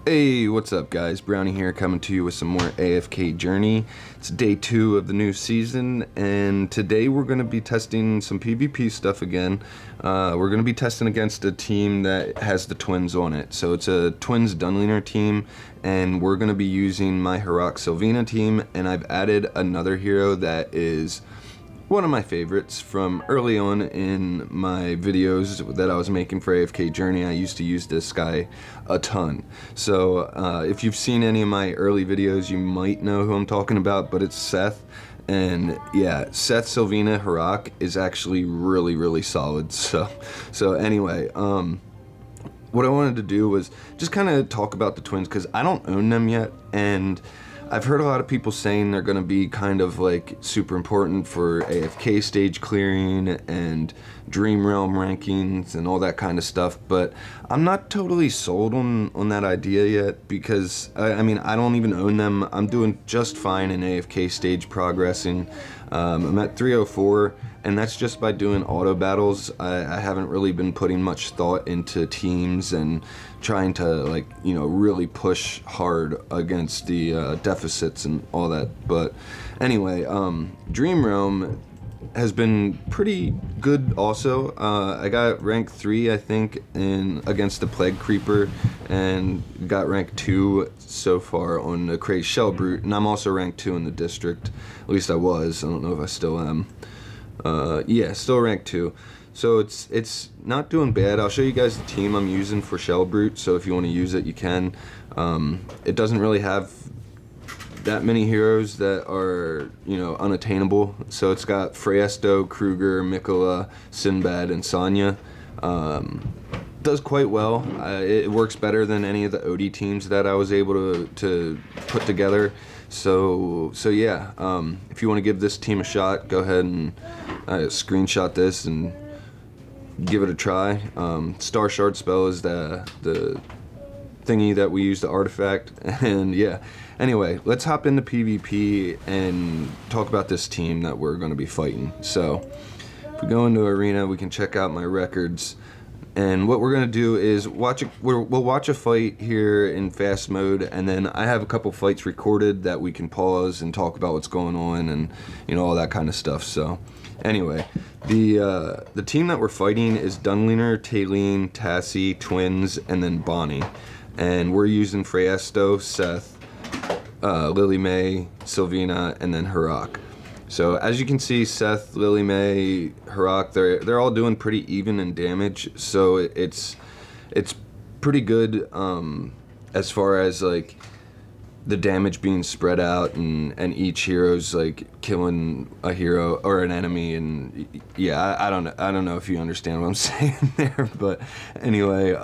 Hey, what's up guys? Brownie here coming to you with some more AFK Journey. It's day 2 of the new season, and today we're going to be testing some PvP stuff again. We're going to be testing against a team that has the twins on it. So it's a twins Dunliner team, and we're going to be using my HARAK Sylvina team, and I've added another hero that is one of my favorites from early on in my videos that I was making for AFK Journey. I used to use this guy a ton. So if you've seen any of my early videos, you might know who I'm talking about, but it's Seth. And yeah, Seth Sylvina HARAK is actually really solid. So anyway, what I wanted to do was just kind of talk about the twins because I don't own them yet, and I've heard a lot of people saying they're going to be kind of like super important for AFK stage clearing and Dream Realm rankings and all that kind of stuff, but I'm not totally sold on that idea yet because, I mean, I don't even own them. I'm doing just fine in AFK stage progressing. I'm at 304, and that's just by doing auto battles. I haven't really been putting much thought into teams and trying to, like, you know, really push hard against the deficits and all that. But anyway, Dream Realm has been pretty good also. I got rank 3, I think, against the Plague Creeper, and got rank 2 so far on the Crazed Shell Brute, and I'm also rank 2 in the district. At least I was. I don't know if I still am. Yeah, still rank 2. So it's not doing bad. I'll show you guys the team I'm using for Shell Brute, so if you want to use it, you can. It doesn't really have that many heroes that are, you know, unattainable. So it's got Freesto, Kruger, Mikola, Sinbad, and Sonya. Does quite well. It works better than any of the OD teams that I was able to put together. So yeah, if you want to give this team a shot, go ahead and screenshot this and give it a try. Star Shard Spell is the thingy that we use to artifact, and yeah. Anyway, let's hop into PvP and talk about this team that we're going to be fighting. So if we go into arena, we can check out my records. And what we're going to do is we'll watch a fight here in fast mode, and then I have a couple fights recorded that we can pause and talk about what's going on and, you know, all that kind of stuff. So anyway, the team that we're fighting is Dunliner, Taylene, Tassie, Twins, and then Bonnie. And we're using Freesto, Seth, Lily May, Sylvina, and then HARAK. So as you can see, Seth, Lily May, HARAK, they're all doing pretty even in damage. So it's pretty good as far as like the damage being spread out, and each hero's like killing a hero or an enemy. And yeah, I don't know if you understand what I'm saying there, but anyway,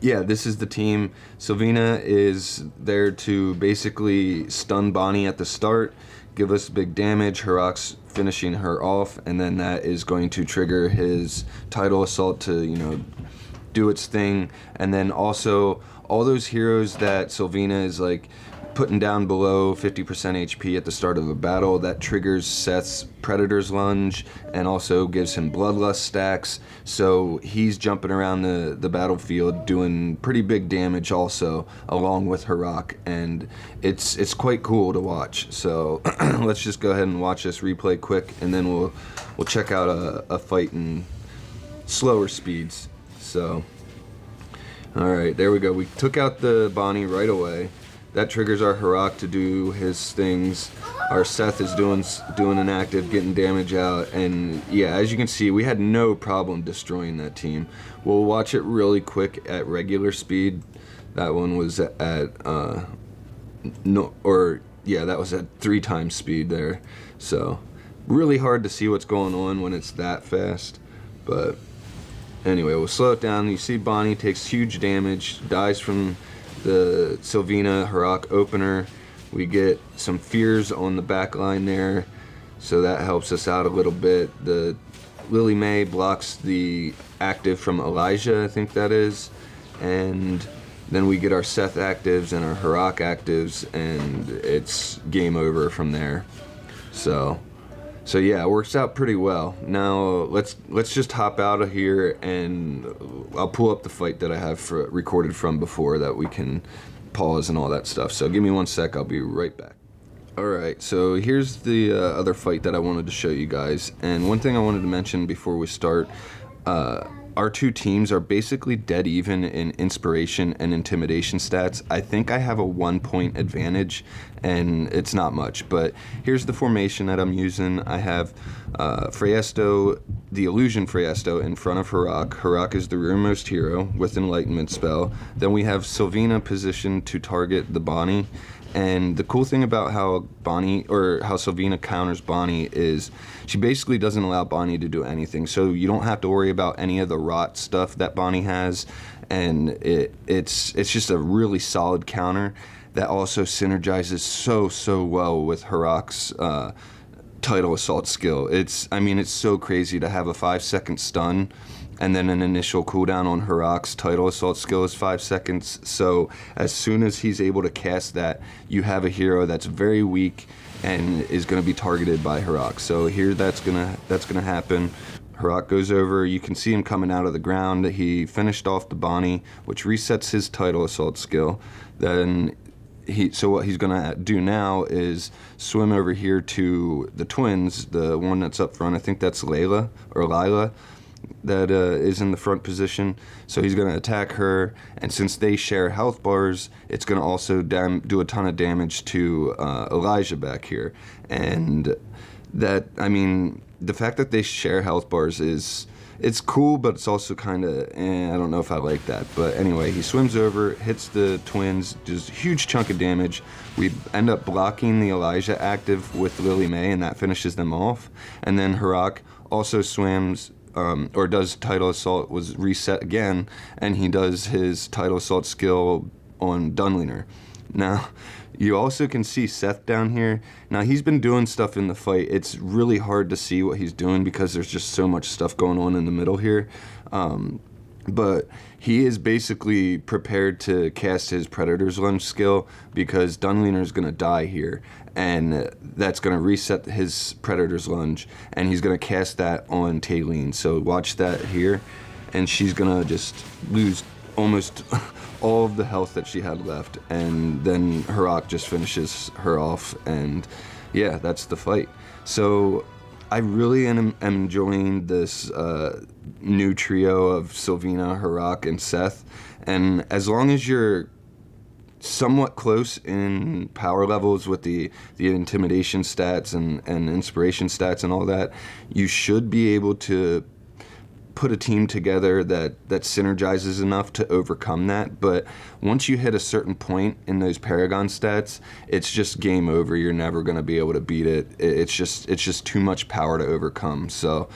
yeah, this is the team. Sylvina is there to basically stun Bonnie at the start, give us big damage. HARAK's finishing her off, and then that is going to trigger his Tidal Assault to, you know, do its thing. And then also all those heroes that Sylvina is like putting down below 50% HP at the start of a battle, that triggers Seth's Predator's Lunge and also gives him Bloodlust stacks. So he's jumping around the battlefield doing pretty big damage also, along with HARAK, and it's quite cool to watch. So let's just go ahead and watch this replay quick, and then we'll check out a fight in slower speeds. So alright, there we go. We took out the Bonnie right away. That triggers our HARAK to do his things. Our Seth is doing an active, getting damage out, and yeah, as you can see, we had no problem destroying that team. We'll watch it really quick at regular speed. That one was at that was at 3 times speed there. So really hard to see what's going on when it's that fast. But anyway, we'll slow it down. You see Bonnie takes huge damage, dies from the Sylvina HARAK opener. We get some fears on the back line there, so that helps us out a little bit. The Lily May blocks the active from Elijah, I think that is, and then we get our Seth actives and our HARAK actives, and it's game over from there. So So yeah, it works out pretty well. Now let's just hop out of here, and I'll pull up the fight that I have recorded from before that we can pause and all that stuff. So give me 1 sec, I'll be right back. Alright, so here's the other fight that I wanted to show you guys. And one thing I wanted to mention before we start, our two teams are basically dead even in inspiration and intimidation stats. I think I have a 1-point advantage, and it's not much, but here's the formation that I'm using. I have Freyasto, the illusion Freyasto, in front of HARAK. HARAK is the rearmost hero with Enlightenment spell. Then we have Sylvina positioned to target the Bonnie. And the cool thing about how Sylvina counters Bonnie is she basically doesn't allow Bonnie to do anything. So you don't have to worry about any of the rot stuff that Bonnie has, and it's just a really solid counter that also synergizes so well with HARAK's title assault skill. It's so crazy to have a 5-second stun and then an initial cooldown on HARAK's title assault skill is 5 seconds. So as soon as he's able to cast that, you have a hero that's very weak and is going to be targeted by HARAK. So here that's gonna happen. HARAK goes over. You can see him coming out of the ground. He finished off the Bonnie, which resets his title assault skill. Then what he's gonna do now is swim over here to the twins, the one that's up front. I think that's Lila that is in the front position. So he's going to attack her, and since they share health bars, it's going to also do a ton of damage to Elijah back here. And that, the fact that they share health bars it's cool, but it's also kind of, I don't know if I like that. But anyway, he swims over, hits the twins, does a huge chunk of damage. We end up blocking the Elijah active with Lily May, and that finishes them off. And then HARAK also swims, or does title assault, was reset again, and he does his title assault skill on Dunliner. Now, you also can see Seth down here. Now, he's been doing stuff in the fight. It's really hard to see what he's doing because there's just so much stuff going on in the middle here. But he is basically prepared to cast his Predator's Lunge skill because Dunliner's going to die here, and that's going to reset his Predator's Lunge, and he's going to cast that on Taylene. So watch that here, and she's going to just lose almost all of the health that she had left, and then HARAK just finishes her off, and yeah, that's the fight. So I really am enjoying this new trio of Sylvina, HARAK, and Seth, and as long as you're somewhat close in power levels with the intimidation stats and inspiration stats and all that, you should be able to put a team together that synergizes enough to overcome that. But once you hit a certain point in those Paragon stats, it's just game over. You're never going to be able to beat it. It's just too much power to overcome. So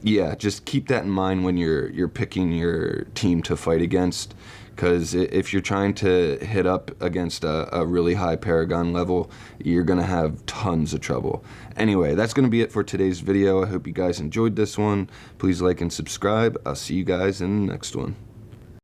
yeah, just keep that in mind when you're picking your team to fight against, because if you're trying to hit up against a really high Paragon level, you're going to have tons of trouble. Anyway, that's going to be it for today's video. I hope you guys enjoyed this one. Please like and subscribe. I'll see you guys in the next one.